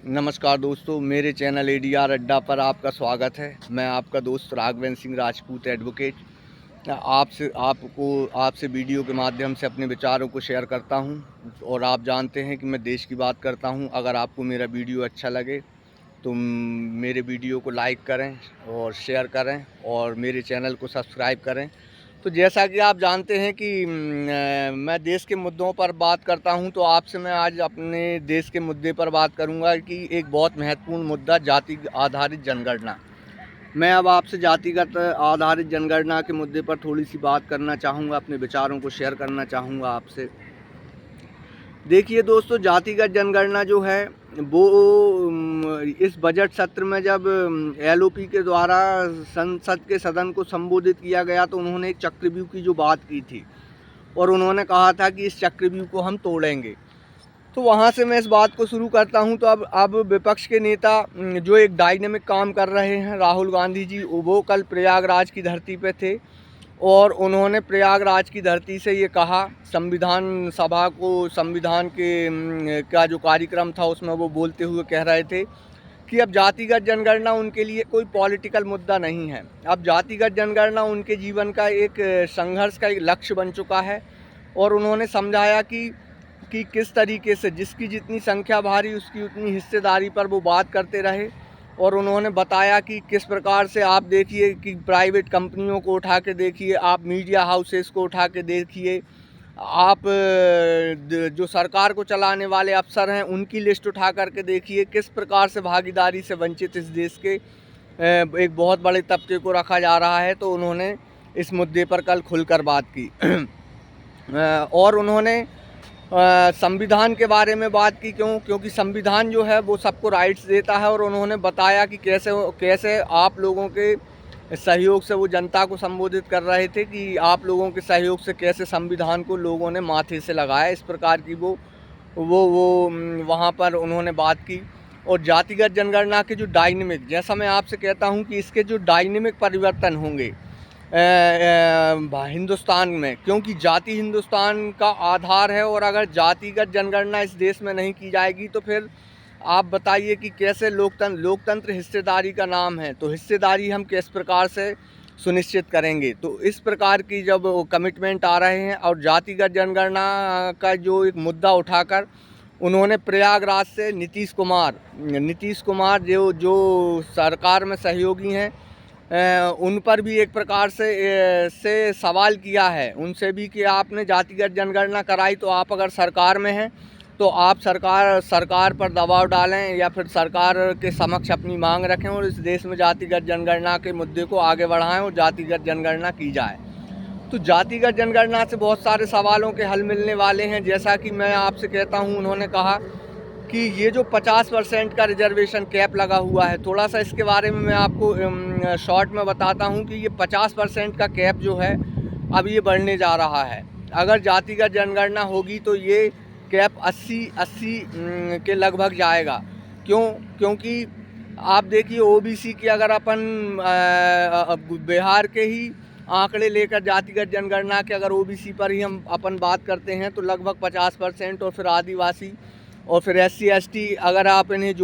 नमस्कार दोस्तों, मेरे चैनल एडीआर अड्डा पर आपका स्वागत है। मैं आपका दोस्त राघवेंद्र सिंह राजपूत एडवोकेट आपसे वीडियो के माध्यम से अपने विचारों को शेयर करता हूं। और आप जानते हैं कि मैं देश की बात करता हूं। अगर आपको मेरा वीडियो अच्छा लगे तो मेरे वीडियो को लाइक करें और शेयर करें और मेरे चैनल को सब्सक्राइब करें। तो जैसा कि आप जानते हैं कि मैं देश के मुद्दों पर बात करता हूं, तो आपसे मैं आज अपने देश के मुद्दे पर बात करूंगा कि एक बहुत महत्वपूर्ण मुद्दा जाति आधारित जनगणना। मैं अब आपसे जातिगत आधारित जनगणना के मुद्दे पर थोड़ी सी बात करना चाहूँगा, अपने विचारों को शेयर करना चाहूँगा आपसे। देखिए दोस्तों, जातिगत जनगणना जो है वो इस बजट सत्र में जब एलओपी के द्वारा संसद के सदन को संबोधित किया गया तो उन्होंने एक चक्रव्यूह की जो बात की थी और उन्होंने कहा था कि इस चक्रव्यूह को हम तोड़ेंगे। तो वहाँ से मैं इस बात को शुरू करता हूँ। तो अब विपक्ष के नेता जो एक डायनेमिक काम कर रहे हैं, राहुल गांधी जी, वो कल प्रयागराज की धरती पे थे और उन्होंने प्रयागराज की धरती से ये कहा, संविधान सभा को, संविधान के का जो कार्यक्रम था उसमें वो बोलते हुए कह रहे थे कि अब जातिगत जनगणना उनके लिए कोई पॉलिटिकल मुद्दा नहीं है। अब जातिगत जनगणना उनके जीवन का एक संघर्ष का एक लक्ष्य बन चुका है। और उन्होंने समझाया कि किस तरीके से जिसकी जितनी संख्या भारी उसकी उतनी हिस्सेदारी पर वो बात करते रहे। और उन्होंने बताया कि किस प्रकार से आप देखिए कि प्राइवेट कंपनियों को उठा के देखिए, आप मीडिया हाउसेस को उठा के देखिए, आप जो सरकार को चलाने वाले अफसर हैं उनकी लिस्ट उठा करके देखिए, किस प्रकार से भागीदारी से वंचित इस देश के एक बहुत बड़े तबके को रखा जा रहा है। तो उन्होंने इस मुद्दे पर कल खुलकर बात की और उन्होंने संविधान के बारे में बात की। क्योंकि संविधान जो है वो सबको राइट्स देता है। और उन्होंने बताया कि कैसे आप लोगों के सहयोग से, वो जनता को संबोधित कर रहे थे कि आप लोगों के सहयोग से कैसे संविधान को लोगों ने माथे से लगाया। इस प्रकार की वो वहाँ पर उन्होंने बात की। और जातिगत जनगणना के जो डायनेमिक, जैसा मैं आपसे कहता हूँ कि इसके जो डायनेमिक परिवर्तन होंगे हिंदुस्तान में, क्योंकि जाति हिंदुस्तान का आधार है। और अगर जातिगत जनगणना इस देश में नहीं की जाएगी तो फिर आप बताइए कि कैसे लोकतंत्र हिस्सेदारी का नाम है, तो हिस्सेदारी हम किस प्रकार से सुनिश्चित करेंगे। तो इस प्रकार की जब कमिटमेंट आ रहे हैं और जातिगत जनगणना का जो एक मुद्दा उठाकर उन्होंने प्रयागराज से नीतीश कुमार जो सरकार में सहयोगी हैं, उन पर भी एक प्रकार से सवाल किया है उनसे भी कि आपने जातिगत जनगणना कराई तो आप अगर सरकार में हैं तो आप सरकार पर दबाव डालें या फिर सरकार के समक्ष अपनी मांग रखें और इस देश में जातिगत जनगणना के मुद्दे को आगे बढ़ाएं और जातिगत जनगणना की जाए। तो जातिगत जनगणना से बहुत सारे सवालों के हल मिलने वाले हैं। जैसा कि मैं आपसे कहता हूं, उन्होंने कहा कि ये जो 50% का रिजर्वेशन कैप लगा हुआ है, थोड़ा सा इसके बारे में मैं आपको शॉर्ट में बताता हूं कि ये 50% का कैप जो है अब ये बढ़ने जा रहा है। अगर जातिगत जनगणना होगी तो ये कैप 80 के लगभग जाएगा। क्योंकि आप देखिए ओबीसी की अगर अपन बिहार के ही आंकड़े लेकर जातिगत जनगणना के अगर ओबीसी पर ही हम अपन बात करते हैं तो लगभग 50%, और फिर आदिवासी और फिर SC ST अगर आप इन्हें